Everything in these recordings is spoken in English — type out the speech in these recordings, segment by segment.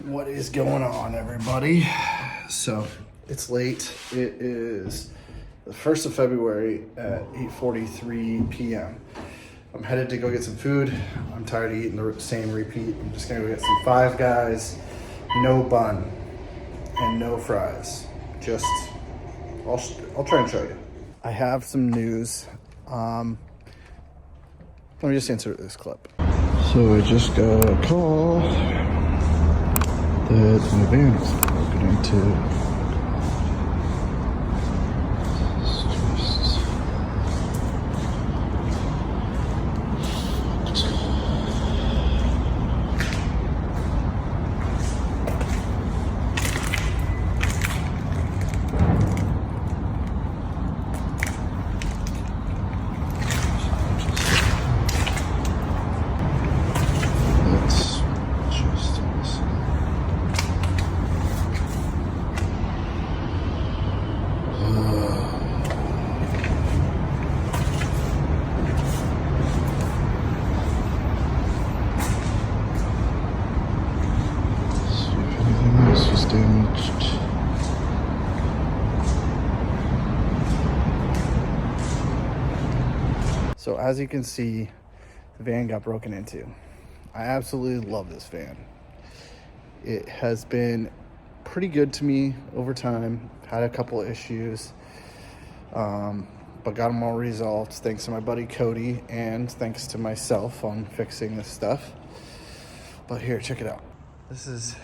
What is going on, everybody? So it's late. It is the 1st of February at 8:43 p.m. I'm headed to go get some food. I'm tired of eating the same repeat. I'm just gonna go get some Five Guys, no bun and no fries. Just I'll try and show you. I have some news. Let me just insert this clip. So I just got a call that my van is broken into. Damaged. So as you can see, the van got broken into. I absolutely love this van. It has been pretty good to me over time. Had a couple of issues, but got them all resolved thanks to my buddy Cody and thanks to myself on fixing this stuff. But here, check it out. This is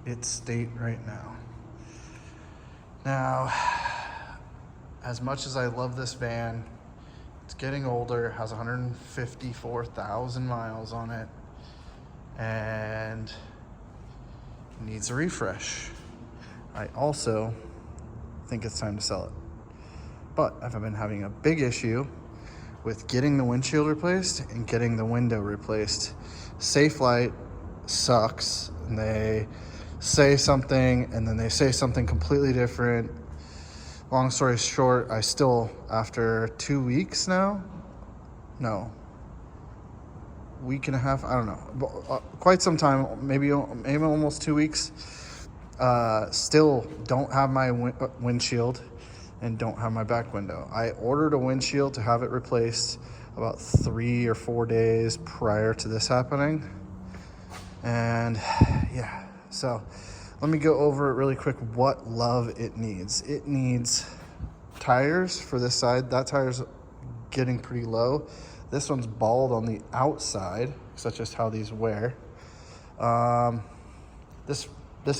its state right now. Now, as much as I love this van, it's getting older, has 154,000 miles on it, and needs a refresh. I also think it's time to sell it. But I've been having a big issue with getting the windshield replaced and getting the window replaced. Safelite sucks, and they say something and then they say something completely different. Long story short, I still, after 2 weeks now, week and a half, I don't know, quite some time, maybe almost 2 weeks, still don't have my windshield and don't have my back window. I ordered a windshield to have it replaced about 3 or 4 days prior to this happening. And yeah, so let me go over it really quick what love it needs. It needs tires for this side. That tire's getting pretty low. This one's bald on the outside, such just how these wear. This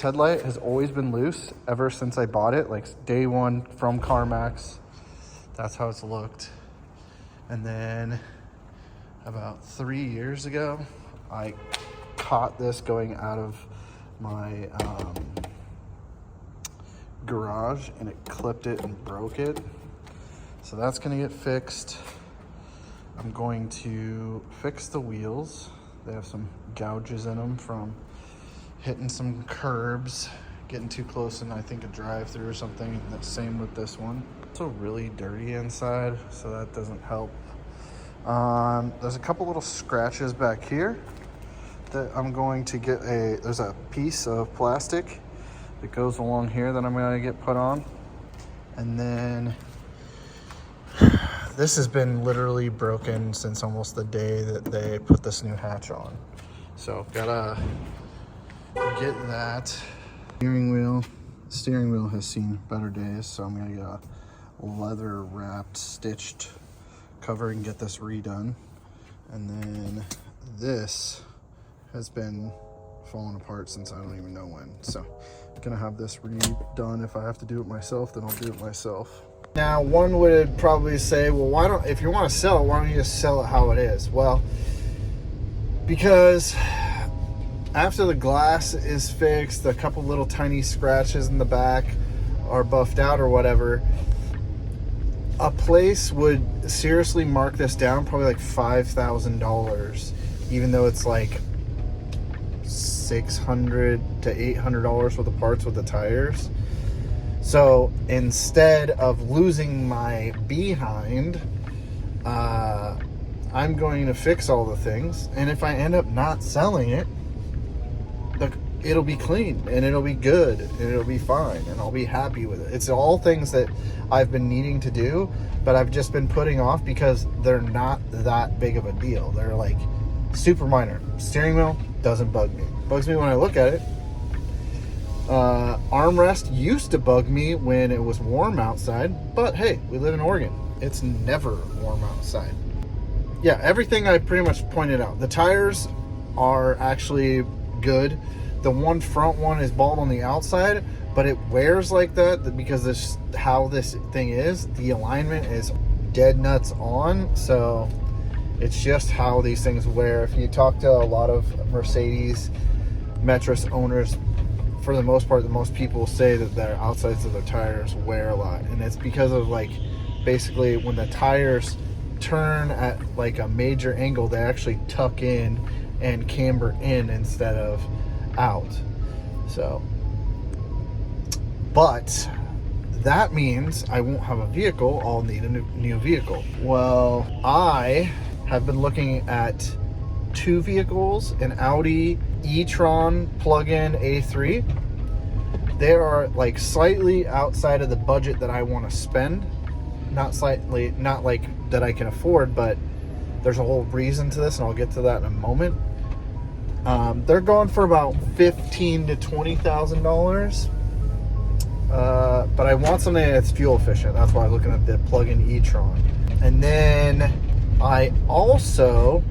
headlight has always been loose ever since I bought it, like day one from CarMax. That's how it's looked. And then about 3 years ago, I caught this going out of my garage and it clipped it and broke it. So that's gonna get fixed. I'm going to fix the wheels. They have some gouges in them from hitting some curbs, getting too close in, I think, a drive-through or something. And the same with this one. It's also really dirty inside, so that doesn't help. There's a couple little scratches back here that I'm going to get there's a piece of plastic that goes along here that I'm gonna get put on. And then this has been literally broken since almost the day that they put this new hatch on. So gotta get that. Steering wheel has seen better days, so I'm gonna get a leather wrapped, stitched cover and get this redone. And then this has been falling apart since I don't even know when. So I'm gonna have this redone. If I have to do it myself, then I'll do it myself. Now, one would probably say, well, if you want to sell it, why don't you just sell it how it is? Well, because after the glass is fixed, a couple little tiny scratches in the back are buffed out or whatever, a place would seriously mark this down probably like $5,000, even though it's like $600 to $800 worth of parts with the tires. So instead of losing my behind, I'm going to fix all the things, and if I end up not selling it, it'll be clean and it'll be good and it'll be fine and I'll be happy with it. It's all things that I've been needing to do, but I've just been putting off because they're not that big of a deal. They're like super minor. Steering wheel doesn't bug me. Bugs me when I look at it. Armrest used to bug me when it was warm outside, but hey, we live in Oregon. It's never warm outside. Yeah, everything I pretty much pointed out. The tires are actually good. The one front one is bald on the outside, but it wears like that because this how this thing is. The alignment is dead nuts on, so it's just how these things wear. If you talk to a lot of Mercedes Metris owners, for the most part, the most people say that their outsides of their tires wear a lot, and it's because of like basically when the tires turn at like a major angle, they actually tuck in and camber in instead of out. So, but that means I won't have a vehicle. I'll need a new vehicle. Well, I have been looking at two vehicles, an Audi e-tron plug-in A3. They are like slightly outside of the budget that I want to spend. Not slightly, not like that I can afford, but there's a whole reason to this, and I'll get to that in a moment. They're going for about $15,000 to $20,000, but I want something that's fuel efficient. That's why I'm looking at the plug-in e-tron. And then I also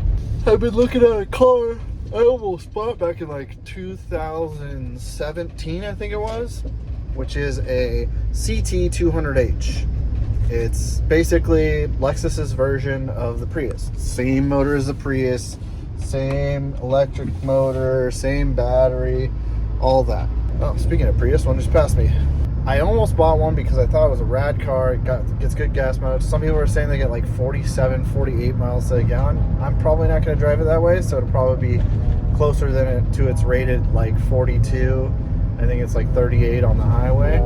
have been looking at a car I almost bought back in like 2017, I think it was, which is a CT200H. It's basically Lexus's version of the Prius. Same motor as the Prius, same electric motor, same battery, all that. Oh, speaking of Prius, one just passed me. I almost bought one because I thought it was a rad car. It gets good gas mileage. Some people are saying they get like 47, 48 miles to the gallon. I'm probably not going to drive it that way, so it'll probably be closer than to its rated like 42. I think it's like 38 on the highway.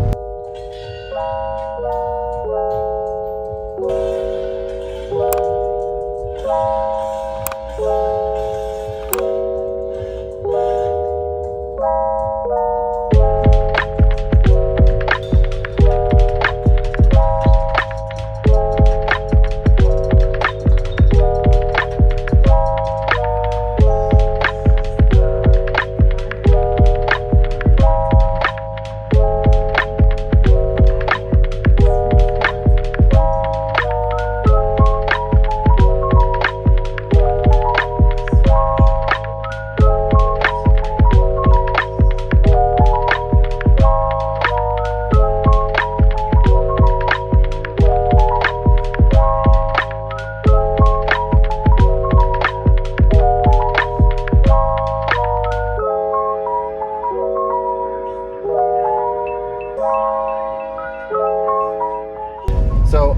So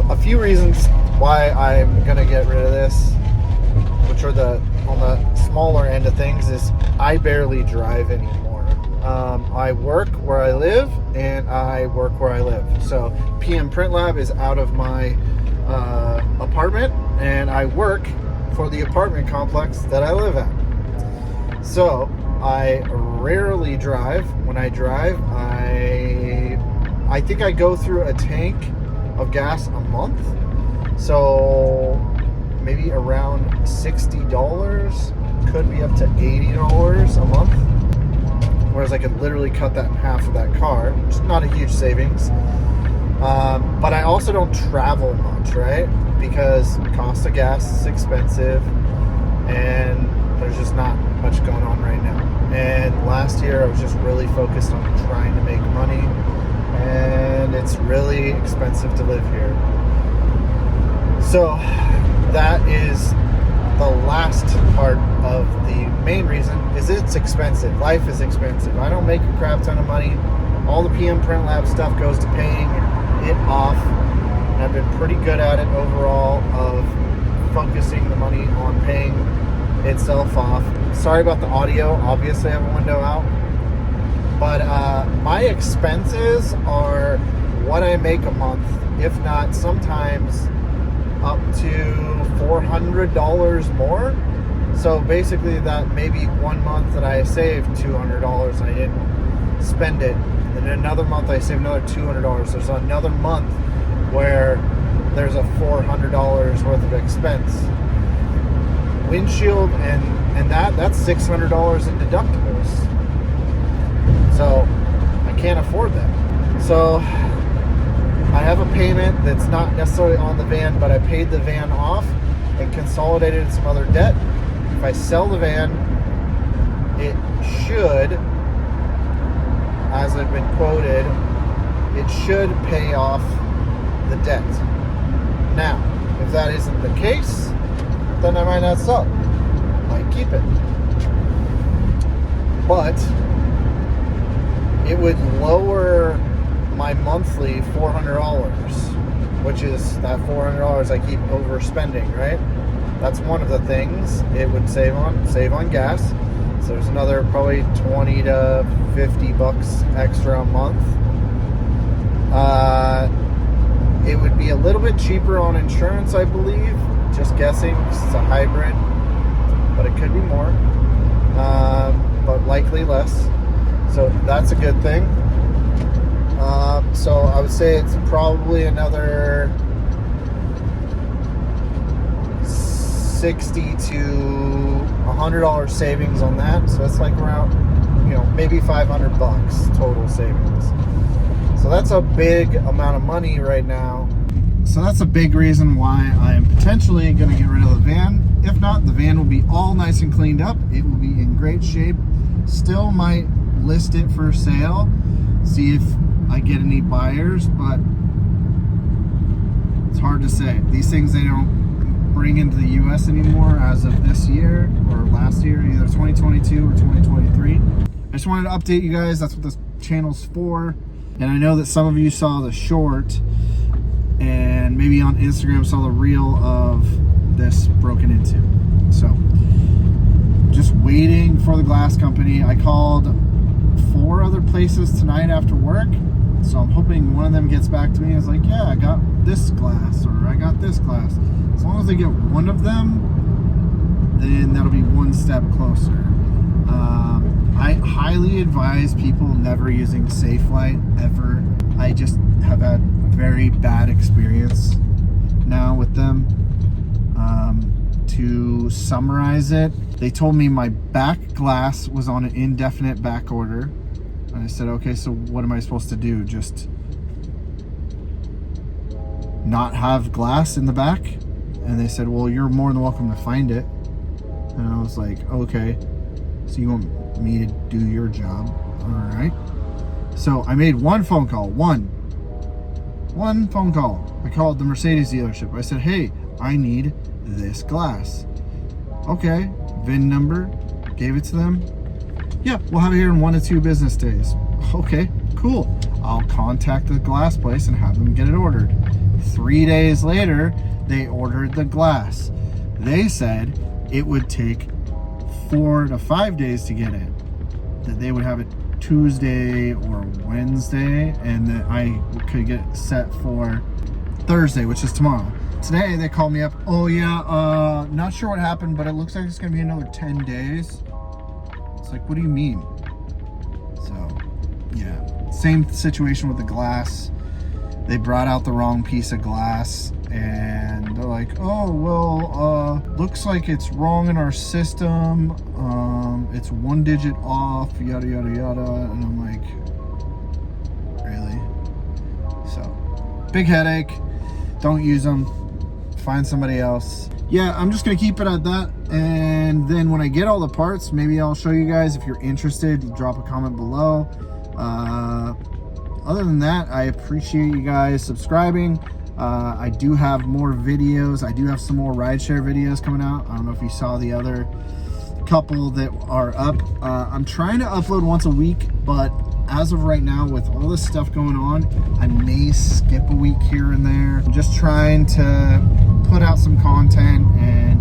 a few reasons why I'm gonna get rid of this, which are on the smaller end of things, is I barely drive anymore. I work where I live and I work where I live. So PM Print Lab is out of my apartment, and I work for the apartment complex that I live at. So I rarely drive. When I drive, I think I go through a tank of gas a month. So maybe around $60, could be up to $80 a month. Whereas I could literally cut that in half with that car, which is not a huge savings. But I also don't travel much, right? Because the cost of gas is expensive and there's just not much going on right now. And last year I was just really focused on trying to make money, and it's really expensive to live here. So that is the last part of the main reason, is it's expensive. Life is expensive. I don't make a crap ton of money. All the PM Print Lab stuff goes to paying it off. And I've been pretty good at it overall of focusing the money on paying itself off. Sorry about the audio. Obviously I have a window out. But my expenses are what I make a month, if not sometimes up to $400 more. So basically that maybe 1 month that I saved $200 and I didn't spend it. Then another month I saved another $200. There's another month where there's a $400 worth of expense. Windshield and that's $600 in deductibles. So I can't afford that. So I have a payment that's not necessarily on the van, but I paid the van off and consolidated some other debt. If I sell the van, it should, as I've been quoted, it should pay off the debt. Now, if that isn't the case, then I might not sell it. Might keep it. But it would lower my monthly $400, which is that $400 I keep overspending, right? That's one of the things it would save on gas. So there's another probably 20 to 50 bucks extra a month. It would be a little bit cheaper on insurance, I believe. Just guessing, 'cause it's a hybrid, but it could be more, but likely less. So that's a good thing. So I would say it's probably another $60 to $100 savings on that. So that's like around, maybe 500 bucks total savings. So that's a big amount of money right now. So that's a big reason why I am potentially going to get rid of the van. If not, the van will be all nice and cleaned up. It will be in great shape. Still might list it for sale, see if I get any buyers, but it's hard to say. These things they don't bring into the US anymore as of this year or last year, either 2022 or 2023. I just wanted to update you guys. That's what this channel's for. And I know that some of you saw the short and maybe on Instagram saw the reel of this broken into. So just waiting for the glass company. I called 4 other places tonight after work, so I'm hoping one of them gets back to me and is like, yeah, I got this glass, or I got this glass. As long as they get one of them, then that'll be one step closer. I highly advise people never using Safelite ever. I just have had a very bad experience now with them. To summarize it, they told me my back glass was on an indefinite back order. And I said, okay, so what am I supposed to do? Just not have glass in the back? And they said, well, you're more than welcome to find it. And I was like, okay, so you want me to do your job? All right. So I made one phone call. One phone call. I called the Mercedes dealership. I said, hey, I need this glass. Okay, VIN number, gave it to them. Yeah, we'll have it here in 1 to 2 business days. Okay, cool. I'll contact the glass place and have them get it ordered. 3 days later, they ordered the glass. They said it would take 4 to 5 days to get it. That they would have it Tuesday or Wednesday, and that I could get it set for Thursday, which is tomorrow. Today they called me up. Oh yeah, not sure what happened, but it looks like it's gonna be another 10 days. It's like, what do you mean? So yeah, same situation with the glass. They brought out the wrong piece of glass and they're like, oh well, looks like it's wrong in our system. It's 1 digit off, yada yada yada. And I'm like, really? So big headache. Don't use them. Find somebody else. Yeah, I'm just gonna keep it at that, and then when I get all the parts, maybe I'll show you guys. If you're interested, drop a comment below. Other than that, I appreciate you guys subscribing. I do have more videos. I do have some more rideshare videos coming out. I don't know if you saw the other couple that are up. I'm trying to upload once a week, but as of right now, with all this stuff going on, I may skip a week here and there. I'm just trying to put out some content, and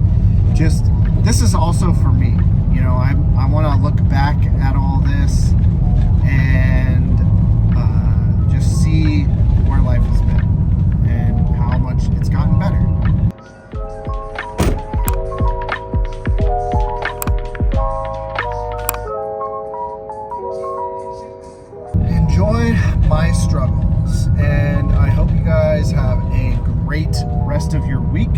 just, this is also for me. You know, I want to look back at all this and just see where life has been and how much it's gotten better. my struggles. And I hope you guys have a great rest of your week.